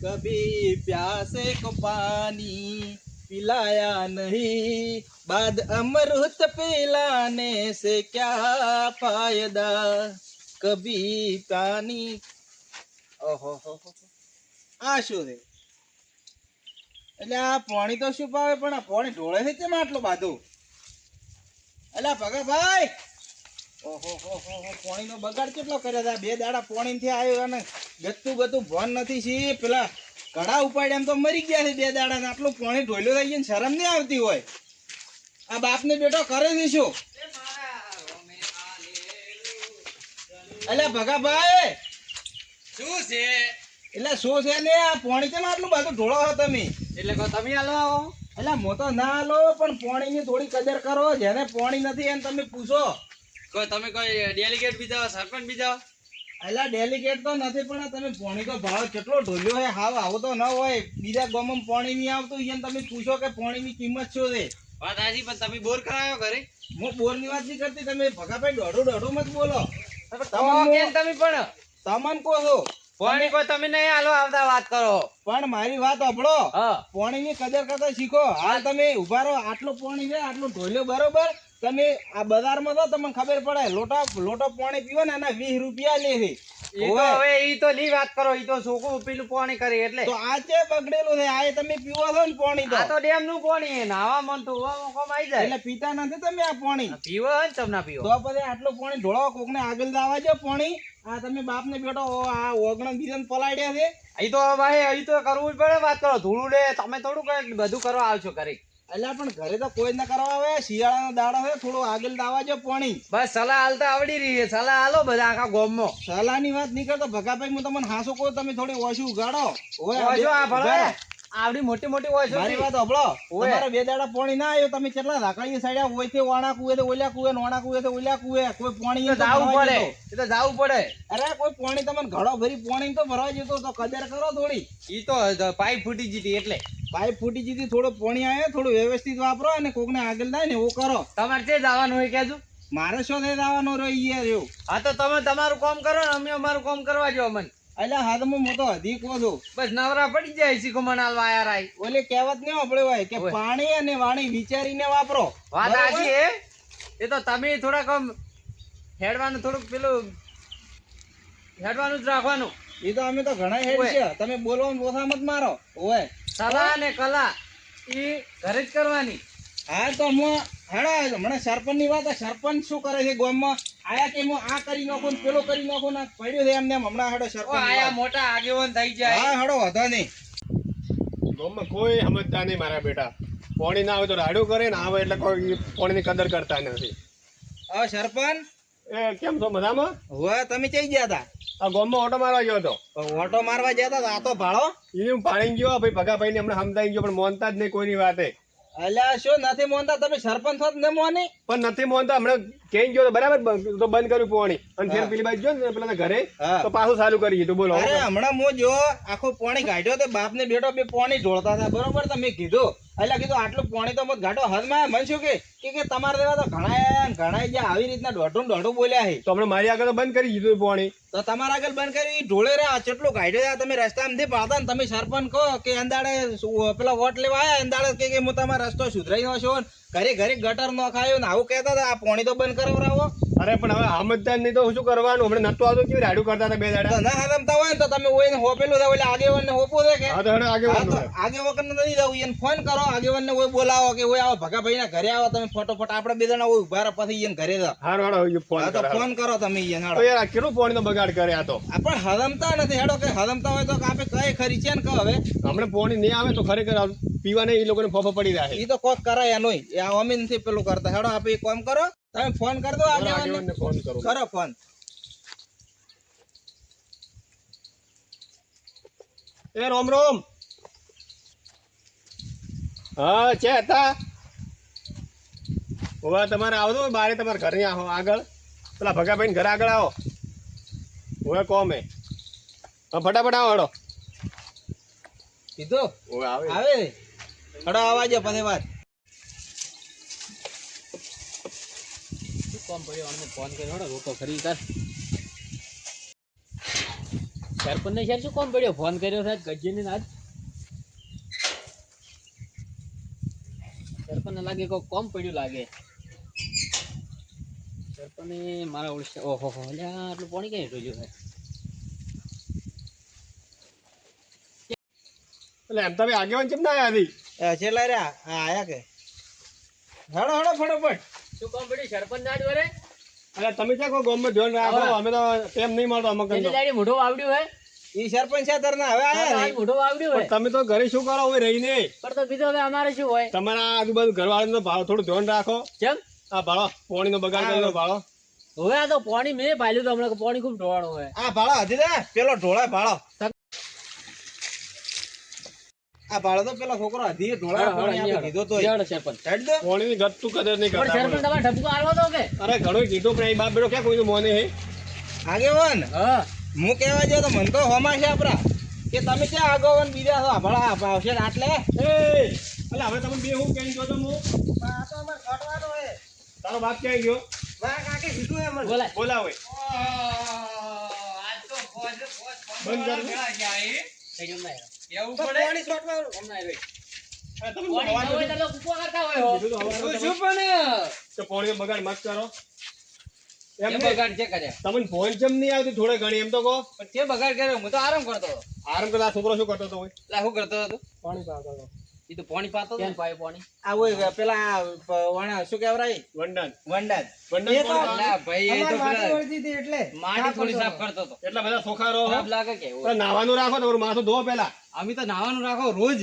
कभी प्यासे को पानी पिलाया नहीं, बाद अमृत पिलाने से क्या फायदा, कभी पानी. ઓહો હો હો. આ શું છે? એટલે આ પાણી તો શું પાવે, પણ આ પાણી ઢોળે છે કેમ આટલું બાધું? એટલે ભગાભાઈ, ઓહો હો હો હો, પાણીનો બગાડ કેટલો કર્યો છે? બે દાડા પાણીથી આવ્યો અને ગતું ભોન નથી. સી પેલા કડા ઉપાડ્યા એમ તો મરી ગયા છે બે દાડા. આટલું પાણી ઢોલ્યો થઈ ગયું, શરમ નહીં આવતી હોય? આ બાપને બેટો કરે છે શું? એટલે ભગાભાઈ શું છે? એટલે શું છે ને આ પાણી કેમ આટલું બધું ઢોળો છો તમે? એટલે કહો તમે હાલો આવો. એટલે મો તો ના હાલો, પણ પાણીની થોડી કદર કરો. જેને પાણી નથી એને તમે પૂછો. કોઈ તમે કોઈ ડેલિગેટ બીજા સરપંચ બીજા? એટલે ડેલિકેટ તો નથી, પણ તમે પાણી તો ભાવ કેટલો ઢોલ્યો હોય. હાવ આવો તો ન હોય. બીજા ગામમાં પાણી નહીં આવતું, એને તમે પૂછો કે પાણીની કિંમત શું છે. વાત હાજી, પણ તમે બોર કરાયો ઘરે? હું બોરની વાત નહીં કરતી. તમે ભગાભાઈ દોઢું મત બોલો. તમે પણ તમને કહો છો પાણી કોઈ તમે નહીં હાલો આવતા વાત કરો. પણ મારી વાત સાંભળો. હા, પાણીની કદર કરતા શીખો. હાલ તમે ઉભા રહો. આટલું પાણી છે, આટલું ઢોલ્યો બરોબર. તમે આ બજારમાં તો તમને ખબર પડે. લોટો પાણી પીવો ને એના 20 રૂપિયા લે છે. ઈ તો હવે ઈ તો ની વાત કરો. ઈ તો છોકરું પેલું પાણી કરે એટલે. તો આ છે બગડેલું છે. આ તમે પીવો છો ને પાણી? આ તો ડેમ નું પાણી નાવા મન તો કોમ આવી જાય. એટલે પીતા નથી તમે આ પાણી? પીવો હોય ને તમે ના પીવો તો પછી આટલું પાણી ઢોળો. કોકને આગળ દાવા જો પાણી. આ તમે બાપને બેઠો આ ઓગણ બીજાને પલાડ્યા છે. ઈ તો ભાઈ ઈ તો કરવું જ પડે. વાત કરો ધૂળું લે તમે થોડું કઈ બધું કરવા આવશો ઘરે. એટલે પણ ઘરે તો કોઈ જ ના કરવા આવે. શિયાળાનો દાડો છે, થોડું આગળ દાવા જો પાણી. બસ સલાહ હાલતા આવડી રહી છે. સલાહ હાલો બધા આખા ગામમાં. સલાહની વાત નહીં કરતો ભગાભાઈ. હું તમને હાસું કહું, તમે થોડી ઓછી ઉગાડો. ઓછો આ ભલે આવડી મોટી મોટી હોય છે. મારી વાત સાંભળો. તમારે બે દાડા પાણી ના આવ્યું, તમે કેટલા ધાકડીએ સાડ્યા હોય છે. વાણા કુએ તો ઓલ્યા કુએ, ઓણા કુએ તો ઓલ્યા કુએ. કોઈ પાણી જાવું પડે. એ તો જાવું પડે. અરે કોઈ પાણી તમને ઘડો ભરી પાણી તો ભરવા જતો તો કદર કરો થોડી. ઈ તો પાઇપ ફૂટી જીતી એટલે. પાઇપ ફૂટી જીતી. થોડું પાણી આવે, થોડું વ્યવસ્થિત વાપરો અને કોકને આગળ થાય ને એવું કરો. તમારે તે જવાનું હોય કેજો. મારે શું થઈ જવાનો રહી યાર એવું? હા તો તમે તમારું કામ કરો ને અમે અમારું કામ કરવા જો અમને. એટલે હાથમાં હું તો અધિક કહું છું. બસ નવરા પડી જાય શીખો મનાલવા આયા રાય. ઓલી કહેવત નહીં સાંભળ્યું હોય કે પાણી અને વાણી વિચારીને વાપરો. વાત સાચી હે. એ તો તમે થોડાક આમ હેડવાનું થોડુંક પેલું હેડવાનું જ રાખવાનું. એ તો અમે તો ઘણા હેડ છે. તમે બોલવામાં ઓછા મત મારો. ઓય સલાહ ને કલા ઈ ઘરે જ કરવાની. હા તો હું હેડા હમણાં સરપંચ ની વાત. સરપંચ શું કરે છે ગામમાં? આયા કે હું આ કરી નાખું ને પેલો કરી નાખું ને પડ્યું છે એમને હમણાં. હેડો સરપંચ આયા મોટા આગેવાન થઈ જાય. હા હેડો વધો નહીં. ગામમાં કોઈ સમજતા નહીં મારા બેટા. પાણી ના આવે તો રાડું કરે ને આવે એટલે કોઈ પાણીની કદર કરતા નથી. હા સરપંચ એ કેમ છો મજામાં? હવે તમે ચઈ ગયા હતા? આ ગામમાં ઓટો મારવા ગયો હતો. ઓટો મારવા ગયા હતા. આ તો ભાડો એ પાણી ગયો ભાઈ ભગાભાઈ ને હમણાં સમજાઈ ગયો, પણ મોનતા જ નહીં કોઈની વાતે. અલ્યા શું નથી મોનતા? તમે સરપંચ હોત ને મોની? પણ નથી મોનતા. હમણાં ક્યાંય ગયો તો બરાબર તો બંધ કર્યું પાણી. અને ફેર પેલી બાજુ ગયો ને પેલા ઘરે તો પાછું ચાલુ કરી દીધું. બોલો. અરે હમણાં હું જો આખું પાણી કાઢ્યો તો બાપ ને બેટો બે પાણી ઢોળતા હતા બરોબર. તમે કીધું એટલે કીધું આટલું પાણી તો મત ઘાટો હદમાં. મને શું કે તમારે દેવા તો ઘણા જ્યાં આવી રીતના દોઢું બોલ્યા છે. તો હમણાં મારી આગળ તો બંધ કરી દીધું પાણી. તો તમારા આગળ બંધ કરી ઢોળે રહ્યા. કેટલું કાઢ્યો તમે રસ્તામાંથી પાડતા ને તમે સરપંચ કહો કે અંદાડે પેલા વોટ લેવા આવ્યા અંદાડે કે હું તમારો રસ્તો સુધરાઈ નો છો. ઘરે ગટર નો ખાયો ને આવું કહેતા હતા. આ પાણી તો બંધ કરાવરાવો. અરે પણ હવે સમજતા નહીં તો શું કરવાનું? હમણાં નતું આવતું કેવી રાડું કરતા હતા બે દાડા. ના હદમતા હોય ને તો તમે હોય ને હોપેલું થાય એટલે આગેવાન ને હોપવું છે કે આગેવાન નથી જવું. એને ફોન કરો આગેવાન ને હોય બોલાવો કે હોય આવો ભગાભાઈ ના ઘરે આવો. તમે ફટોફટ આપડે બે જણા હોય ઉભા પછી એને ઘરે જાઓ. ફોન કરો તમે. કેટલું પાણી નો બગાડ કરે આ તો. પણ હદમતા નથી. હેડો કે હદમતા હોય તો આપે કઈ ખરી છે ને કહો. હવે હમણાં પાણી નહીં આવે તો ખરેખર પીવાને એ લોકોને ફોફા પડી રહ્યા. એ તો કોક કરાય નહીં. અમે નથી પેલું કરતા. હેડો આપે એક કામ કરો, તમે ફોન કરી દો આગેવાનને. ફોન કરો ફોન. એ રોમ રોમ. હા છે હતા. હવે તમારે આવજો બારે તમારા ઘરે આવો આગળ. પેલા ભગાભાઈ ઘરે આગળ આવો. હવે કોમે ફટાફટ આવો. હડો કીધું આવે હડો આવાજો પછી વાત. ફોન કર્યો ફોન કર્યો રોકો ખરી કર. સરપંચને શેર શું કોમ પડ્યો ફોન કર્યો છે ગજ્જીને આજ સરપંચને લાગે કોઈ કોમ પડ્યું લાગે સરપંચને મારા ઓળશે ઓહો હો લ્યા આટલું પાણી કઈ જોયું છે એટલે એમ તમે આગેવાન કેમ ના આવ્યા હતી? છેલ્લા રહ્યા આયા કે હડો હડો ફટોફટ. શું કોમ પડ્યું સરપંચ આજ વરે એટલે તમે ક્યાં કોઈ ગામમાં ધ્યાન રાખો, અમે તો ટેમ નહીં મળતો અમુક એની દાડી મોઢો વાવડ્યું હે ઈ સરપંચ છે તરના હવે આયા આજ ને. મોઢો વાવડ્યું હે તમે તો ઘરે શું કરો હવે રહીને? પણ તો બીજો હવે અમારે શું હોય તમારા આજુબાજુ ઘરવાળાનો ભાવ થોડું ધ્યાન રાખો. કેમ આ ભાળો પાણીનો બગાડ કરીને ભાળો. હવે આ તો પાણી મેં પાલ્યું તો હમણાં પાણી ખૂબ ઢોળાણું હોય આ ભાળો હતી ને પેલો ઢોળા ભાળો. આ ભાળો તો પેલો છોકરો હતી ઢોળા પાણી આપે કીધો તો જડ સરપંચ હેડ દો. પાણીની ગત તું કદર નહીં પણ કરતા. સરપંચ તમારે ઠપકો આલવો તો કે અરે ઘણું કીધું પણ એ બાપ બેટો ક્યાં કોઈનું મોને હે? આગેવાન હા હું કહેવા ગયો તો મન તો હોમાં છે આપડા કે તમે ક્યાં આગેવાન બીજા છો ભાળા ભાવશે ને આટલે એટલે હવે તમે બે હું ક્યાંય ગયો તો હું? આ તો અમાર કાઢવાનો હે. તારો બાપ ક્યાંય ગયો? વાહ કાકે કીધું હે મને. બોલાય બોલાવે. આજ તો ફોજ બંધ કર. કેમ ના તો પાણી છોટવાનું. કેમ ના રે અરે તમે પાણી હવા હોય જોજો. તો કૂપો કરતા હોય હો કીધું તો હવા શું તમે પણ તો પાણીનો બગાડ મત કરો. એમ કેમ નહીં. બગાડ છે કરે તમને ફોન કેમ નહીં આવતી થોડે ઘણી એમ તો કહો. પણ તે બગાડ કર્યો હું તો આરામ કરતો હતો આરામ કરતા આ છોકરો શું કરતો હતો હોય? લા શું કરતો હતો પાણી પાતો હતો. એ તો પાણી પાતો કેમ પાય પાણી આ ઓય પેલા વણા શું કહેવાય વંડન. વંડાજ. વંડન એ તો કોણ પાડે? લા ભાઈ એ તો અમાર માટી પેલા વળતી હતી એટલે માટી થોડી સાફ કરતો હતો એટલા બધા સોખા રહો. ખરાબ લાગે કે તો નાવાનું રાખો તમારું માથું ધોવો પેલા. અમે તો નાવાનું રાખો રોજ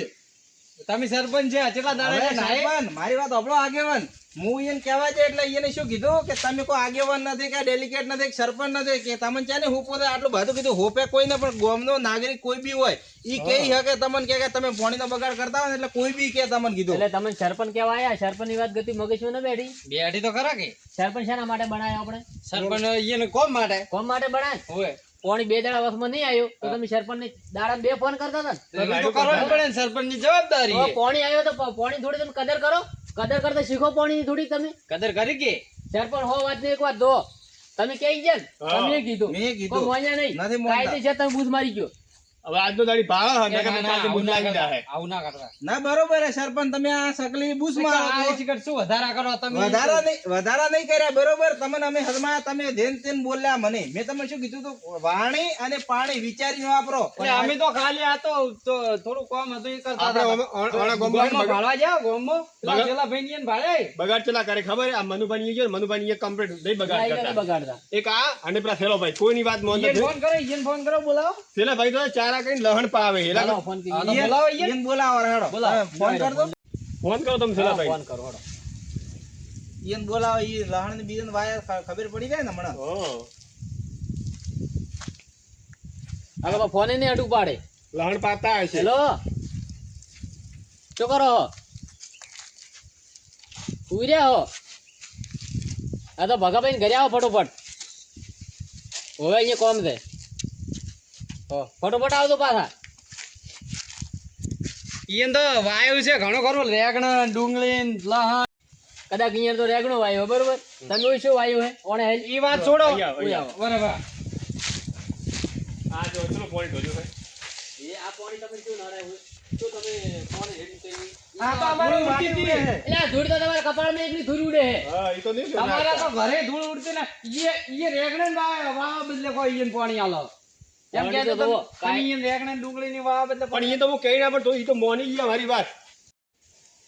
તમે સરપંચ છે કેટલા દાડા હવે છે નાય સરપંચ, મારી વાત સાંભળો આગેવાન. હું એને કહેવા છે એટલે એને શું કીધું કે તમે કોઈ આગેવાન નથી કે ડેલિકેટ નથી કે સરપંચ નથી કે તમને છે ને હું પોતે આટલું બધું કીધું હોપે કોઈ ને પણ ગામનો નાગરિક કોઈ બી હોય ઈ કહી શકે તમને કે તમે પાણીનો બગાડ કરતા હોય ને એટલે કોઈ બી કે તમને કીધું એટલે તમે સરપંચ કેવા આયા સરપંચ ની વાત ગતિ મગજમાં ન બેઠી બેઠી તો ખરા કે સરપંચ શેના માટે બનાવ્યો આપણે સરપંચ એને કોમ માટે બનાય હોય પાણી બે દાડા વખતમાં નહીં આવ્યું તો તમે સરપંચ ને દાડા બે ફોન કરતા હતા ને તો કરવું જ પડે સરપંચ ની જવાબદારી પાણી આવ્યો તો પાણી થોડી તમે કદર કરો કદર કરતા શીખો પાણી ની થોડી તમે કદર કરી કે સરપંચ હો વાત ને એક વાત દો તમે કઈ ગયા ને હા. તમે કીધું મેં કીધું. કોઈ મોન્યા નહીં નથી મોનતા. કાયદેસર તમે બૂઝ મારી ગયો હવે આજનો દાડી ભાળો હે, નકર તો કાલથી બુધ લાગી જાહે. આવું ના કરતા ના બરોબર હે સરપંચ તમે આ સકલી બૂસ મારો છો. શું વધારા કરો તમે વધારા નહીં કર્યા બરોબર તમને અમે હદમાં તમે ધ્યાન તેન બોલ્યા મને મેં તમને શું કીધું તું વાણી અને પાણી વિચારીને વાપરો એટલે અમે તો ખાલી આ તો થોડું કામ હતું એ કરતા આપણે હતા. ઓણા ગામમાં ગામમાં ભાળવા જાઓ ગામમાં પેલા બગાડ- પેલા ભાઈ ને ભાળે બગાડ ચેલા કરે ખબર હે? આ મનુભાઈ ગયો મનુભાઈ એ કમ્પ્લીટ નહીં બગાડ કરતા. બગાડતા એક આ અને પેલા થેલો ભાઈ કોઈની વાત મોન નથી. ફોન કરો બોલાવો થેલા ભાઈ તો ચારા કઈ લહણ પાવે હેલા બોલાવો ફોન કરી બોલાવો ઈયન બોલાવો હેડો બોલાવો. ફોન કર દો ફોન કરો તમે થેલા ભાઈ. ફોન કરો હળો. ઈયન બોલાવો ઈ લહણ ને બીજન વાય ખબર પડી જાય ને હમણાં હા. હાલો બા ફોન નહીં અડું પાડે લહણ પાતા હશે. હેલો શું કરો ઉઈ રહ્યા હો આ તો ભગાભાઈ ઘરે આવો ફટોફટ હવે અહીંયા કોમ છે હો ફટોફટ આવતો પાછા ઈયન તો વાયુ છે ઘણો ખરું રેગણ ડુંગળી લહણ કદાચ અહીંયા તો રેગણો વાયુ બરોબર તમે શું વાયુ હે ઓણે ઈ વાત છોડો અહીંયા, અહીંયા. બરાબર આ જો ચલો પોઈન્ટ જોજો હે. એ આ પાણી તમે શું નડે હોય તો તમે પાણી હેડી કરી આ તો અમારી વાડી ઉડે હે. એટલે આ ધૂળ તો તમારા કપાળમાં એટલી ધૂળ ઉડે હે હા ઈ તો નહીં જોયું તમારા તો નાખતા. ઘરે ધૂળ ઉડતી ને ઈએ રેગણે ને વાવા બદલે કોઈ ઈયન પાણી આલો એમ કે તો તમે ઈયન રેગણે ને ડુંગળી ની વાવા બદલે પણ એ તો હું કહી ના પણ તો ઈ તો મોની ગયા મારી વાત.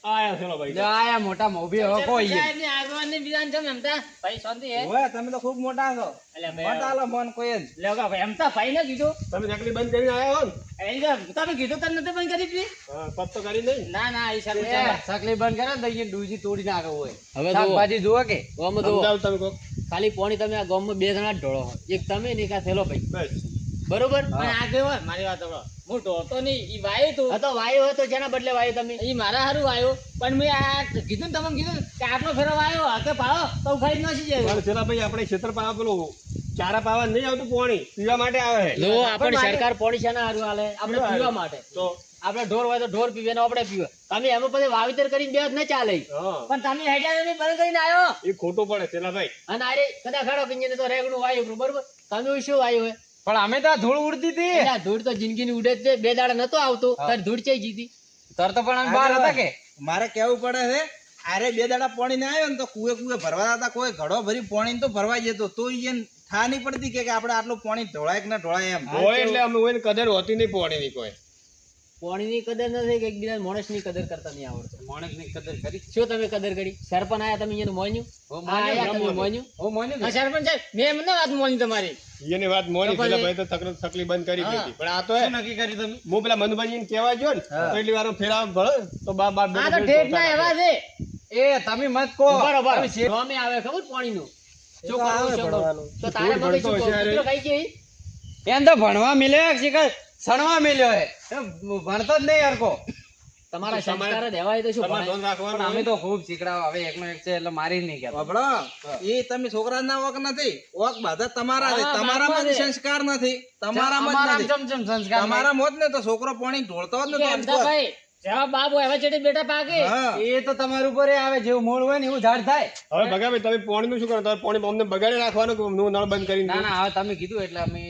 આયા થેલો ભાઈ. આયા મોટા મોભી હવે કોઈ ઈયન ઓય તમે તો ખૂબ મોટા છો મોટા લો ફોન કોઈ જ તમે નકલી બંધ કરીને આયા હો ને? તમે કીધું તને નથી બંધ કરી દીધી હા, પત તો કરી નહીં. ના ના એ સકલી બંધ કરે ને તો ઈયન ડૂજી તોડી નાખે હોય હવે શાકભાજી જુઓ કે ગામમાં જુઓ સમજાવો તમે કહો. ખાલી પાણી તમે આ ગામમાં બે જણા જ ઢોળો છો. એક તમે ને એક આ થેલો ભાઈ બસ. બરોબર અને આ કેવો મારી વાત સાંભળો હું ઢોળતો નહીં ઈ વાયુ તું તો વાયુ હોય તો જેના બદલે વાયુ તમે ઈ મારા હારું વાયુ પણ મેં આ કીધું ને તમને કીધું કે આટલો ફેરો વાયો હાથે પાડો તો ઉખાડી નાખી જાય પણ થેલા ભાઈ આપણે ક્ષેત્ર પાવા પેલું ચારા પાવા નહીં આવતું પાણી પીવા માટે આવે છે. જો આપણે સરકાર પાણી શાના હારું હાલે આપણે પીવા માટે તો આપણે ઢોર હોય તો ઢોર પીવે ને આપણે પીવે તમે એમાં પછી વાવેતર કરીને બે ન ચાલે હા પણ તમે હેડ્યા નહીં બંધ કરીને આવ્યો એ ખોટું પડે થેલા ભાઈ. અને અરે કદાચ ખાડો પીને તો રેગણું વાયુ બરોબર તમે શું વાયુ હોય પણ અમે તો આ ધૂળ ઉડતી હતી એટલે આ ધૂળ તો જિંદગીની ઉડે જ છે. 2 દાડા નતો આવતો તાર ધૂળ ચઈ જીતી તર તો પણ અમે બહાર હતા કે મારે કેવું પડે છે આરે 2 દાડા પાણી ના આવ્યો ને તો કુએ ભરવા હતા કોઈ ઘડો ભરી પાણી તો ભરવા જતો તો ઈ થા નહીં પડતી કે આપણે આટલું પાણી ઢોળાય કે ના ઢોળાય એમ હોય એટલે અમે હોય ને કદર હોતી નહીં પાણીની કોઈ પાણીની કદર નથી કે એકબીજા માણસની કદર કરતા નહીં આવડતું. માણસની કદર કરી શું તમે કદર કરી? સરપંચ આયા તમે એનું મોન્યું? આયા તમે મોન્યું? હા, સરપંચ સાહેબ મેં એમને વાત મોની તમારી. એની વાત મોની પેલા ભાઈ તો તકલી બંધ કરી દીધી પણ આ તો હે નક્કી કરી તમે હું પેલા મનુભાઈ કહેવા ગયો ને તો એટલી વાર ફેરાવ ભળે તો બાપ આ તો ઠેઠના એવા છે. એ તમે મત કહો બરોબર. તમે શેર- જોમે આવે ખબર પાણીનું. શું આવે કરવું, શું ભણવાનું. કરવું? તો તારે મગજ શું ભણતો કહું? હશે, કૂતરો ખાઈ ગયો ઈ? એમ તો ભણવા મિલ્યો એક શિખર સણવા મિલ્યો હે એમ ભણતો જ નહીં હરકો તમારા તો તમારે- સંસ્કાર જ એવા હોય તો શું તમારે ભણાય? ધ્યાન રાખવાનું પણ અમે હોય. તો ખૂબ શીખડાવ હવે એકનો એક છે એટલે મારી જ નહીં કહેતો એ તમે છોકરા ના વક નથી વક બધા તમારા છે હા, તમારામાં જ બાપા છે. સંસ્કાર નથી તમારામાં જ નથી તમારામાં જ ને તો છોકરો પાણી ઢોળતો જ નથી એમ તો ભાઈ જેવા બાપ હોય એવા ચડી બેટા પાકે. હા. એ તો તમારા ઉપર આવે જેવું મૂળ હોય ને એવું ઝાડ થાય. હવે ભગાભાઈ તમે પાણીનું શું કરો તમે પાણી અમને બગાડી રાખવાનું કે હું નળ બંધ કરીને ના દઉં? ના હવે તમે કીધું એટલે અમે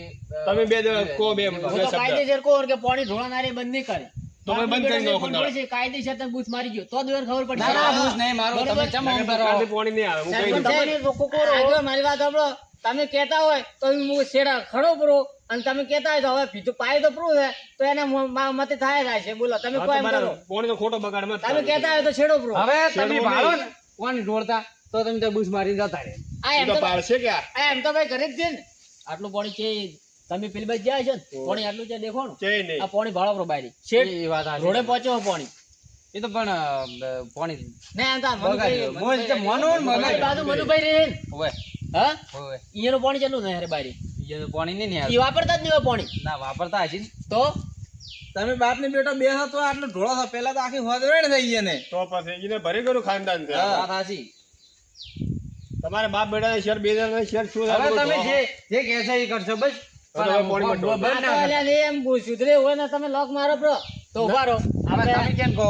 તમે બે જણા કહો બે હું બે તો શબ્દ. કાયદેસર કહું કે પાણી ઢોળાનારે બંધ નહીં કરે. તો અમે બંધ કરી નાખો પણ બોલે છે, કાયદેસર તમે બૂથ મારી ગયો તો દોર ખબર પડશે. ના ના બૂસ નહીં મારો તમે બરોબર. ચમ આમ કરો કાંથી પાણી નહીં આવે હું કહી સરપંચ દઉં. સાહેબ, લોકો કોરો. આગળ મારી વાત સાંભળો. તમે કહેતા હોય તો હું શેડા ખડો પૂરો અને તમે કહેતા હોય તો હવે પીધું પાય તો પૂરું છે તો એને મતે થાય છે. બોલો તમે હા, કોઈ તો એમ કરો. બરાબર. પાણીનો ખોટો બગાડ મત તમે કરો. કહેતા હોય તો છેડો પૂરો. હવે તમે શેરડો ભાળો નહીં. ને કોણ ઢોળતા તો તમે તો બૂસ મારીને જતા રહે આ એ એમ તો તો પાડશે કે આ? આ એમ તો ભાઈ ઘરે જ છે ને. આટલું પાણી છે તમે પેલી બાજુ જાય છો ને પાણી આટલું છે દેખો ને છે નહીં. આ પાણી ભાળો બારી શેઠ એ વાત સાચી. રોડે પહોંચો પાણી એ તો પણ પાણી ના એમ તો આ બગાડ્યું. મનુભાઈ- મોજ તો મોનું ને મનુભાઈ બાજુ મનુભાઈ રહે ને. હોય હા હોય અહીંયાનું પાણી ચાલુ ને હારે બારી એ તો પાણી નહીં ને ઈ વાપરતા જ નહીં હોય પાણી ના વાપરતા હજી તો તમે બાપ ને બેટો બે હતો આટલો ઢોળો થો પેલા તો આખી હોદવેણ થઈ ગઈ ને તો પછી એને ભરી ગયું ખાનદાન છે. વાત સાચી તમારે બાપ બેટા શેર બે જણા શેર શું હવે થાય? તમે જે કહેશો એ કરશો બસ હવે તમે પાણીમાં ઢોળો. બંધ ના આ તો કરતા. અલ્યા એમ સુધરે હોય ને તમે લોક મારો પ્રો તો ઉભા રહો. હવે તમે આપણે કેમ કહો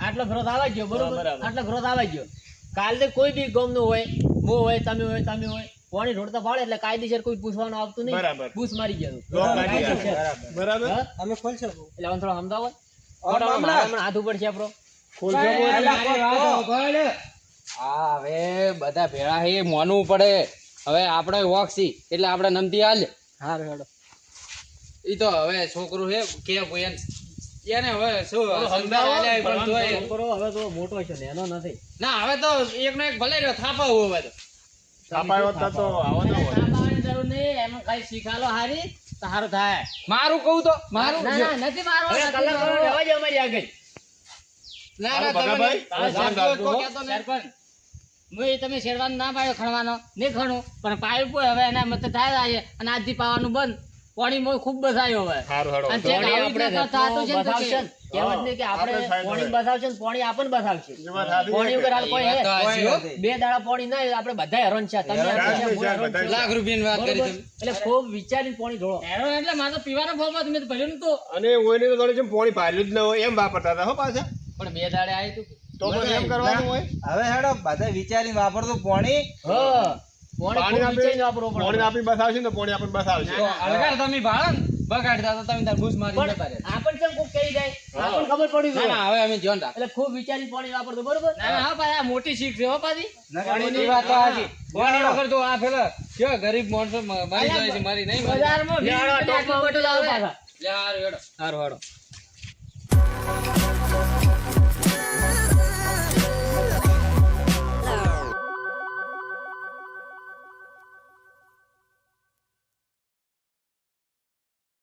આટલો ગ્રોથ આવવા ગયો બરોબર બરાબર. આટલો ગ્રોથ આવવા ગયો કાલે કોઈ બી ગામ નું હોય હું હોય તમે હોય પાણી ઢોળતા ફાળે એટલે કાયદેસર કોઈ પૂછવાનું આવતું નહીં. બરાબર. બૂસ મારી ગયું લોક મારી ગયા. કાયદેસર. બરાબર હા? અમે ખોલશો એટલે આમ થોડો સમજાવો. હમણાં. મારે હમણાં હાથ ઉપર છે આપણો. ખોલજો બોલ. હા હવે બધા ભેળા એ મોનવું પડે હવે આપણે વોક્સી એટલે આપણે નમતી હાલ હારું હેડો. ઈ તો હવે છોકરું હે કે ભાઈ એને હવે શું સમજાવો. સમજાવ આલ્યા પણ તોય છોકરો હવે તો મોટો છે ને એનો નથી. ના હવે તો એકનો એક ભલે રહ્યો થાપા હવે તો થાપાયો હોત તો આવો ના હોય. થાપાવાની જરૂર નહીં એમાં ખાલી શીખાલો હારી તો હારું થાય. મારું કહું તો મારું ના ના નથી મારો હવે નથી કલાક મારો. કરો. રહેવા દો અમારી આગળ. ના હાલો, ના તમે ભગાભાઈ, હવે ધ્યાન સાચું રાખજો, કોઈ હો. કહેતો નહીં. સરપંચ હું એ તમે શેરવાનો ના પાડ્યો ખણવાનો નહીં ખણું પણ પાયું પોય હવે એના મતે થાય છે અને આજથી પાવાનું બંધ પાણી મોય ખૂબ બસાયો હવે હારું હેડો. અને ચેક આવી રીતના થતું છે ને તો હા. કે કહેવત નહીં કે આપણે આપણે સાઈડ પાણી હોય. બસાવશે ને પાણી આપણને બસાવશે. એ વાત સાચી પાણી છે વગર કે? હાલ કોઈ એ વાત તો હે? સાચી હો. બે દાડા પાણી ના આપણે બધા હેરાન છે તમે હેરાન હેરાન છે, છે, હું હેરાન બધા છું. લાખ રૂપિયાની વાત કરી બરોબર? તમે એટલે ખૂબ વિચારીને પાણી ઢોળો હેરાન એટલે મારે તો પીવાનો ફોર્મ મેં તો ભર્યું નતું. અને ઓયને તો થોડી જેમ પાણી પાડ્યું જ ન હોય એમ વાપરતા હતા હો પાછા પણ બે દાડે આવી તું તો પછી એમ કરવાનું હોય. હવે હેડો બધા વિચારીને વાપરતું પાણી હા પાણી પાણી ખૂબ વિચારીને વાપરવું પડે. પાણી આપી બસાવશે ને તો પાણી આપણને બસાવશે. તો અલગાર તમે ભાળો ને બગાડતા તો તમે તાર બૂસ મારી જતા પણ રહ્યા. આપણને કેમ કોક કહી જાય આપણને ખબર પડી ના ના હવે અમે ધ્યાન રાખ એટલે ખૂબ વિચારીને પાણી વાપરતું બરોબર ના ના હા ભાઈ આ મોટી શીખ છે હો પાછી પાણીની વાત તો સાચી. પાણી વગર તો આ પેલા કેવા ગરીબ માણસો મારી જાય છે મારી નહીં મારી. બજારમાં 20 રૂપિયાની આટલી બોટલ આવે પાછા. લે હારું હેડો. હારું હારું